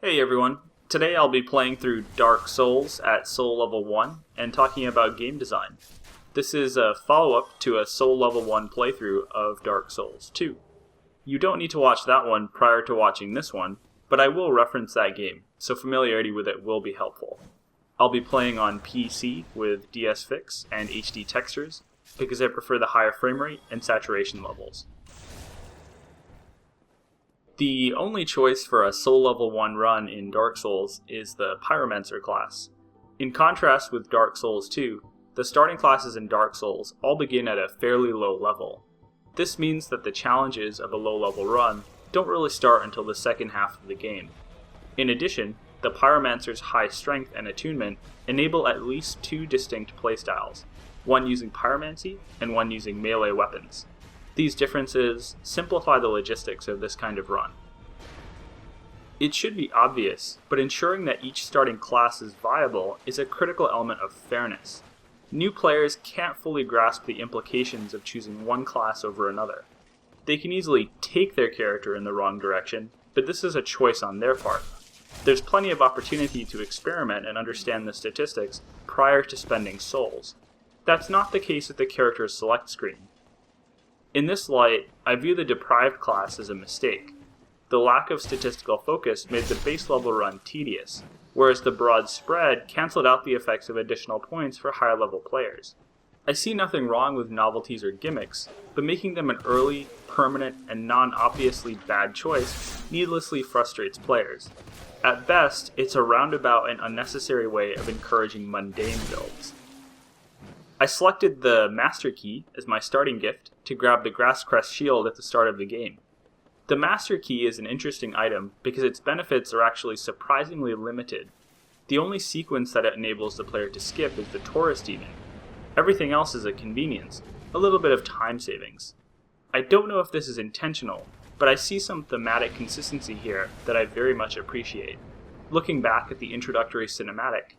Hey everyone, today I'll be playing through Dark Souls at Soul Level 1 and talking about game design. This is a follow-up to a Soul Level 1 playthrough of Dark Souls 2. You don't need to watch that one prior to watching this one, but I will reference that game, so familiarity with it will be helpful. I'll be playing on PC with DS-Fix and HD textures because I prefer the higher frame rate and saturation levels. The only choice for a Soul Level 1 run in Dark Souls is the Pyromancer class. In contrast with Dark Souls 2, the starting classes in Dark Souls all begin at a fairly low level. This means that the challenges of a low-level run don't really start until the second half of the game. In addition, the Pyromancer's high strength and attunement enable at least two distinct playstyles, one using pyromancy and one using melee weapons. These differences simplify the logistics of this kind of run. It should be obvious, but ensuring that each starting class is viable is a critical element of fairness. New players can't fully grasp the implications of choosing one class over another. They can easily take their character in the wrong direction, but this is a choice on their part. There's plenty of opportunity to experiment and understand the statistics prior to spending souls. That's not the case with the character's select screen. In this light, I view the deprived class as a mistake. The lack of statistical focus made the base level run tedious, whereas the broad spread cancelled out the effects of additional points for higher level players. I see nothing wrong with novelties or gimmicks, but making them an early, permanent, and non-obviously bad choice needlessly frustrates players. At best, it's a roundabout and unnecessary way of encouraging mundane builds. I selected the Master Key as my starting gift to grab the Grasscrest shield at the start of the game. The Master Key is an interesting item because its benefits are actually surprisingly limited. The only sequence that it enables the player to skip is the Tourist Demon. Everything else is a convenience, a little bit of time savings. I don't know if this is intentional, but I see some thematic consistency here that I very much appreciate. Looking back at the introductory cinematic,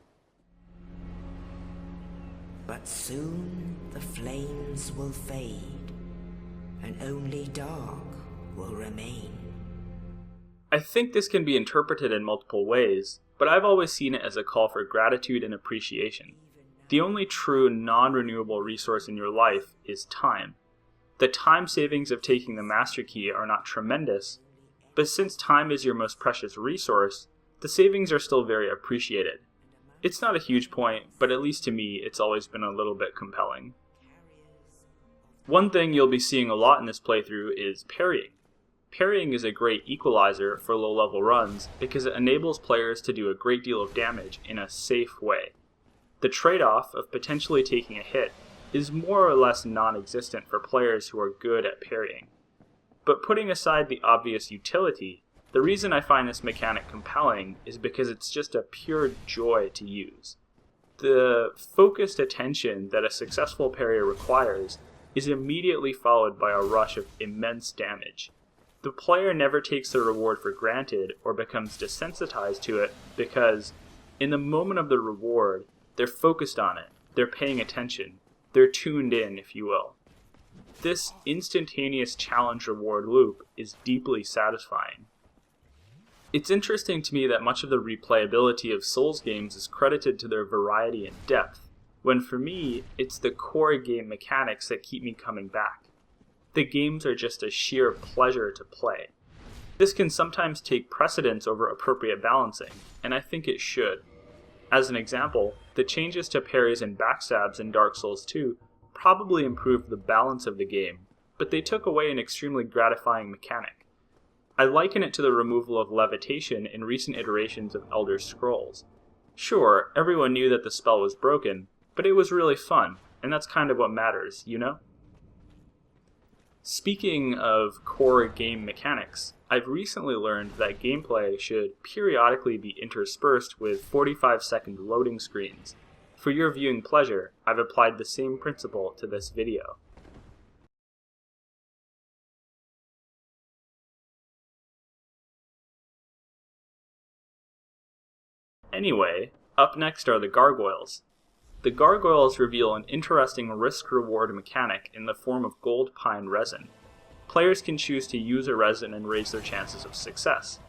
but soon the flames will fade, and only dark will remain. I think this can be interpreted in multiple ways, but I've always seen it as a call for gratitude and appreciation. The only true non-renewable resource in your life is time. The time savings of taking the Master Key are not tremendous, but since time is your most precious resource, the savings are still very appreciated. It's not a huge point, but at least to me, it's always been a little bit compelling. One thing you'll be seeing a lot in this playthrough is parrying. Parrying is a great equalizer for low-level runs because it enables players to do a great deal of damage in a safe way. The trade-off of potentially taking a hit is more or less non-existent for players who are good at parrying. But putting aside the obvious utility, the reason I find this mechanic compelling is because it's just a pure joy to use. The focused attention that a successful parry requires is immediately followed by a rush of immense damage. The player never takes the reward for granted or becomes desensitized to it because, in the moment of the reward, they're focused on it, they're paying attention, they're tuned in, if you will. This instantaneous challenge-reward loop is deeply satisfying. It's interesting to me that much of the replayability of Souls games is credited to their variety and depth, when for me, it's the core game mechanics that keep me coming back. The games are just a sheer pleasure to play. This can sometimes take precedence over appropriate balancing, and I think it should. As an example, the changes to parries and backstabs in Dark Souls 2 probably improved the balance of the game, but they took away an extremely gratifying mechanic. I liken it to the removal of levitation in recent iterations of Elder Scrolls. Sure, everyone knew that the spell was broken, but it was really fun, and that's kind of what matters, you know? Speaking of core game mechanics, I've recently learned that gameplay should periodically be interspersed with 45-second loading screens. For your viewing pleasure, I've applied the same principle to this video. Anyway, up next are the Gargoyles. The Gargoyles reveal an interesting risk-reward mechanic in the form of gold pine resin. Players can choose to use a resin and raise their chances of success.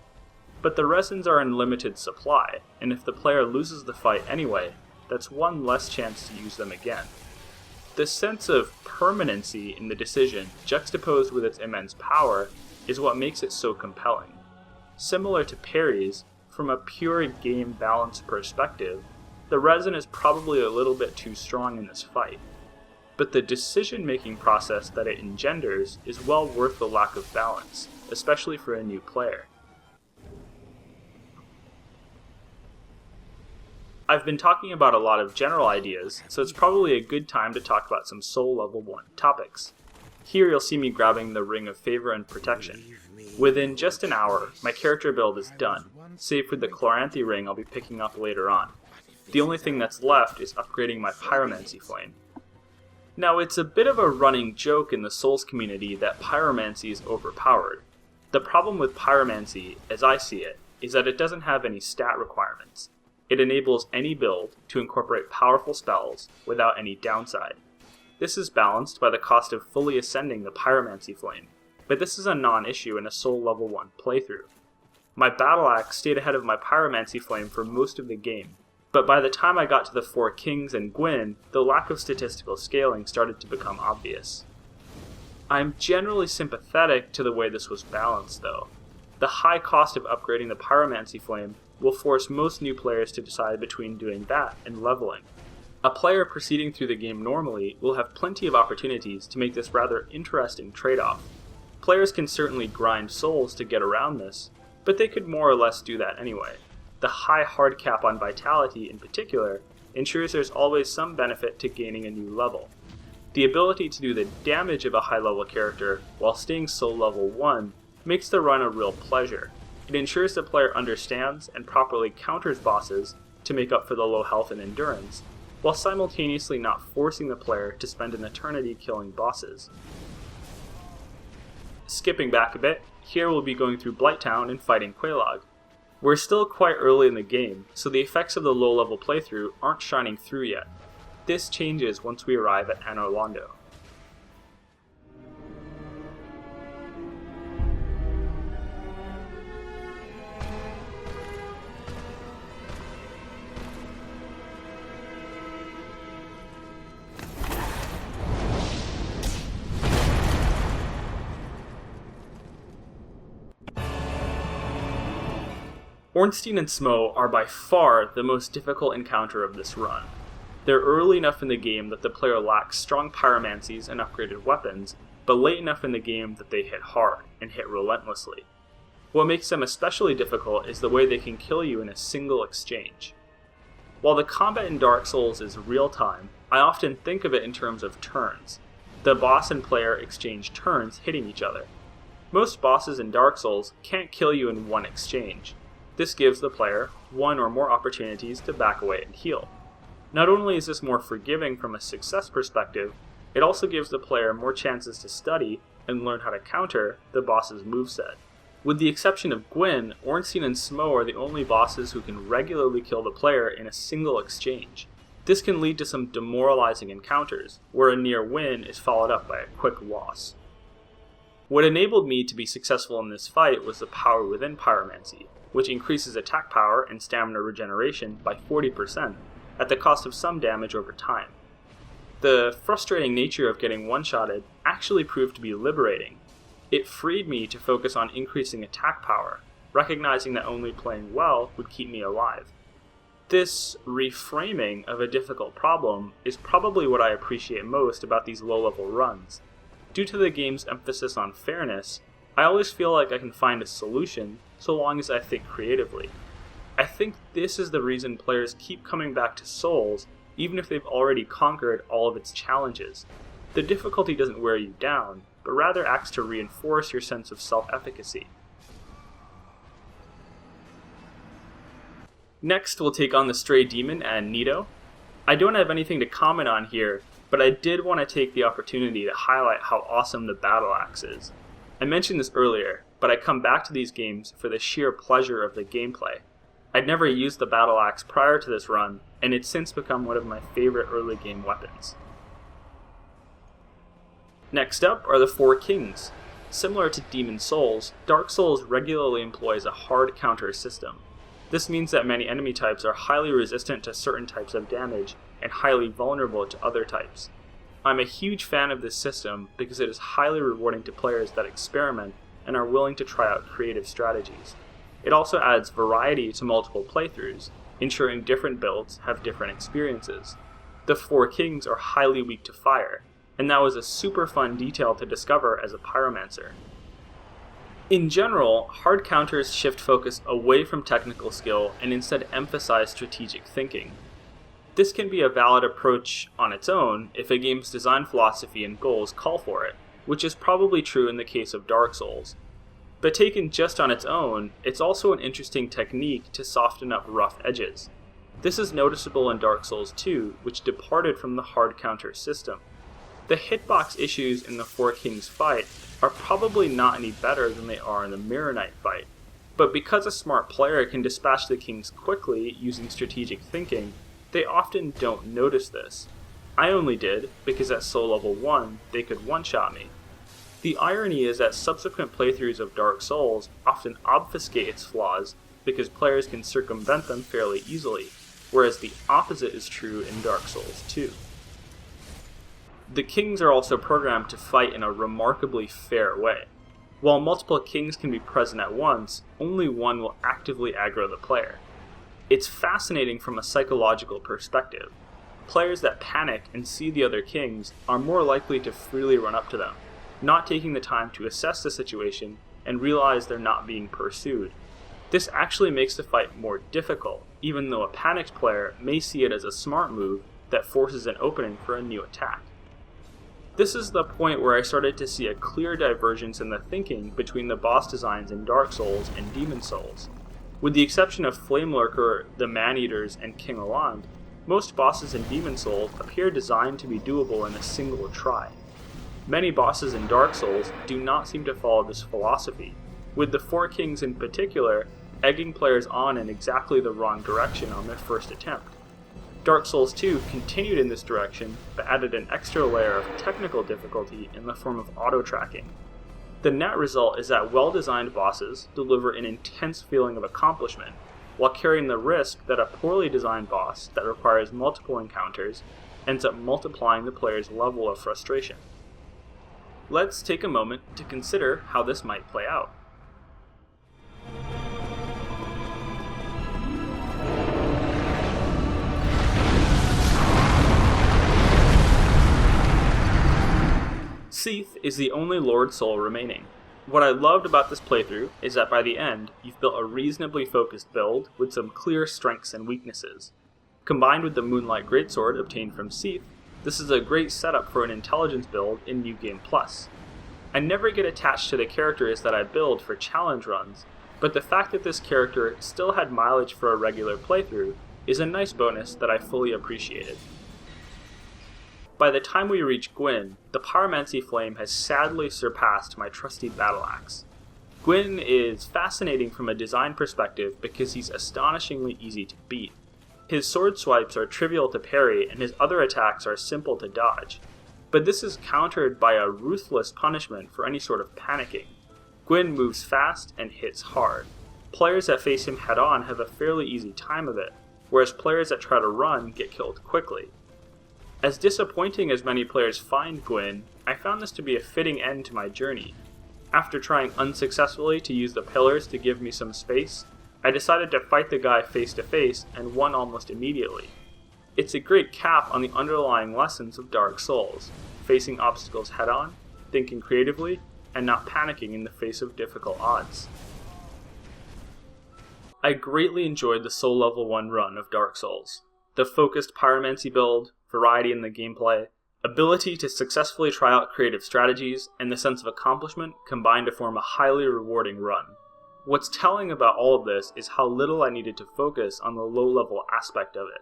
but the resins are in limited supply, and if the player loses the fight anyway, that's one less chance to use them again. This sense of permanency in the decision, juxtaposed with its immense power, is what makes it so compelling. Similar to parries, from a pure game balance perspective, the resin is probably a little bit too strong in this fight, but the decision-making process that it engenders is well worth the lack of balance, especially for a new player. I've been talking about a lot of general ideas, so it's probably a good time to talk about some Soul Level 1 topics. Here you'll see me grabbing the Ring of Favor and Protection. Within just an hour, my character build is done, save for the Chloranthy Ring I'll be picking up later on. The only thing that's left is upgrading my Pyromancy Flame. Now, it's a bit of a running joke in the Souls community that Pyromancy is overpowered. The problem with Pyromancy, as I see it, is that it doesn't have any stat requirements. It enables any build to incorporate powerful spells without any downside. This is balanced by the cost of fully ascending the Pyromancy Flame, but this is a non-issue in a Soul Level 1 playthrough. My Battle Axe stayed ahead of my Pyromancy Flame for most of the game, but by the time I got to the Four Kings and Gwyn, the lack of statistical scaling started to become obvious. I'm generally sympathetic to the way this was balanced, though. The high cost of upgrading the Pyromancy Flame will force most new players to decide between doing that and leveling. A player proceeding through the game normally will have plenty of opportunities to make this rather interesting trade-off. Players can certainly grind souls to get around this, but they could more or less do that anyway. The high hard cap on Vitality in particular ensures there's always some benefit to gaining a new level. The ability to do the damage of a high level character while staying Soul Level 1 makes the run a real pleasure. It ensures the player understands and properly counters bosses to make up for the low health and endurance, while simultaneously not forcing the player to spend an eternity killing bosses. Skipping back a bit, here we'll be going through Blighttown and fighting Quelaag. We're still quite early in the game, so the effects of the low-level playthrough aren't shining through yet. This changes once we arrive at Anor Londo. Ornstein and Smo are by far the most difficult encounter of this run. They're early enough in the game that the player lacks strong pyromancies and upgraded weapons, but late enough in the game that they hit hard and hit relentlessly. What makes them especially difficult is the way they can kill you in a single exchange. While the combat in Dark Souls is real-time, I often think of it in terms of turns. The boss and player exchange turns hitting each other. Most bosses in Dark Souls can't kill you in one exchange. This gives the player one or more opportunities to back away and heal. Not only is this more forgiving from a success perspective, it also gives the player more chances to study and learn how to counter the boss's moveset. With the exception of Gwyn, Ornstein and Smo are the only bosses who can regularly kill the player in a single exchange. This can lead to some demoralizing encounters, where a near win is followed up by a quick loss. What enabled me to be successful in this fight was the power within Pyromancy, which increases attack power and stamina regeneration by 40%, at the cost of some damage over time. The frustrating nature of getting one-shotted actually proved to be liberating. It freed me to focus on increasing attack power, recognizing that only playing well would keep me alive. This reframing of a difficult problem is probably what I appreciate most about these low-level runs. Due to the game's emphasis on fairness, I always feel like I can find a solution so long as I think creatively. I think this is the reason players keep coming back to Souls even if they've already conquered all of its challenges. The difficulty doesn't wear you down, but rather acts to reinforce your sense of self-efficacy. Next, we'll take on the Stray Demon and Nito. I don't have anything to comment on here, but I did want to take the opportunity to highlight how awesome the Battle Axe is. I mentioned this earlier, but I come back to these games for the sheer pleasure of the gameplay. I'd never used the Battle Axe prior to this run, and it's since become one of my favorite early game weapons. Next up are the Four Kings. Similar to Demon Souls, Dark Souls regularly employs a hard counter system. This means that many enemy types are highly resistant to certain types of damage and highly vulnerable to other types. I'm a huge fan of this system because it is highly rewarding to players that experiment and are willing to try out creative strategies. It also adds variety to multiple playthroughs, ensuring different builds have different experiences. The Four Kings are highly weak to fire, and that was a super fun detail to discover as a pyromancer. In general, hard counters shift focus away from technical skill and instead emphasize strategic thinking. This can be a valid approach on its own if a game's design philosophy and goals call for it, which is probably true in the case of Dark Souls. But taken just on its own, it's also an interesting technique to soften up rough edges. This is noticeable in Dark Souls 2, which departed from the hard counter system. The hitbox issues in the Four Kings fight are probably not any better than they are in the Mirror Knight fight, but because a smart player can dispatch the kings quickly using strategic thinking, they often don't notice this. I only did, because at soul level 1, they could one-shot me. The irony is that subsequent playthroughs of Dark Souls often obfuscate its flaws because players can circumvent them fairly easily, whereas the opposite is true in Dark Souls 2. The kings are also programmed to fight in a remarkably fair way. While multiple kings can be present at once, only one will actively aggro the player. It's fascinating from a psychological perspective. Players that panic and see the other kings are more likely to freely run up to them, not taking the time to assess the situation and realize they're not being pursued. This actually makes the fight more difficult, even though a panicked player may see it as a smart move that forces an opening for a new attack. This is the point where I started to see a clear divergence in the thinking between the boss designs in Dark Souls and Demon Souls. With the exception of Flame Lurker, the Man-Eaters, and King Alond, most bosses in Demon Souls appear designed to be doable in a single try. Many bosses in Dark Souls do not seem to follow this philosophy, with the Four Kings in particular egging players on in exactly the wrong direction on their first attempt. Dark Souls 2 continued in this direction, but added an extra layer of technical difficulty in the form of auto-tracking. The net result is that well-designed bosses deliver an intense feeling of accomplishment, while carrying the risk that a poorly designed boss that requires multiple encounters ends up multiplying the player's level of frustration. Let's take a moment to consider how this might play out. Seath is the only Lord Soul remaining. What I loved about this playthrough is that by the end, you've built a reasonably focused build with some clear strengths and weaknesses. Combined with the Moonlight Greatsword obtained from Seath, this is a great setup for an intelligence build in New Game Plus. I never get attached to the characters that I build for challenge runs, but the fact that this character still had mileage for a regular playthrough is a nice bonus that I fully appreciated. By the time we reach Gwyn, the Pyromancy Flame has sadly surpassed my trusty battle axe. Gwyn is fascinating from a design perspective because he's astonishingly easy to beat. His sword swipes are trivial to parry and his other attacks are simple to dodge, but this is countered by a ruthless punishment for any sort of panicking. Gwyn moves fast and hits hard. Players that face him head-on have a fairly easy time of it, whereas players that try to run get killed quickly. As disappointing as many players find Gwyn, I found this to be a fitting end to my journey. After trying unsuccessfully to use the pillars to give me some space, I decided to fight the guy face to face and won almost immediately. It's a great cap on the underlying lessons of Dark Souls, facing obstacles head-on, thinking creatively, and not panicking in the face of difficult odds. I greatly enjoyed the Soul Level 1 run of Dark Souls. The focused pyromancy build, variety in the gameplay, ability to successfully try out creative strategies, and the sense of accomplishment combined to form a highly rewarding run. What's telling about all of this is how little I needed to focus on the low-level aspect of it.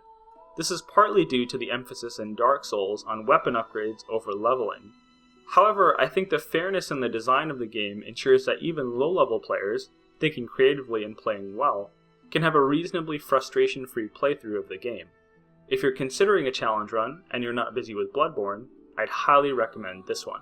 This is partly due to the emphasis in Dark Souls on weapon upgrades over leveling. However, I think the fairness in the design of the game ensures that even low-level players, thinking creatively and playing well, can have a reasonably frustration-free playthrough of the game. If you're considering a challenge run and you're not busy with Bloodborne, I'd highly recommend this one.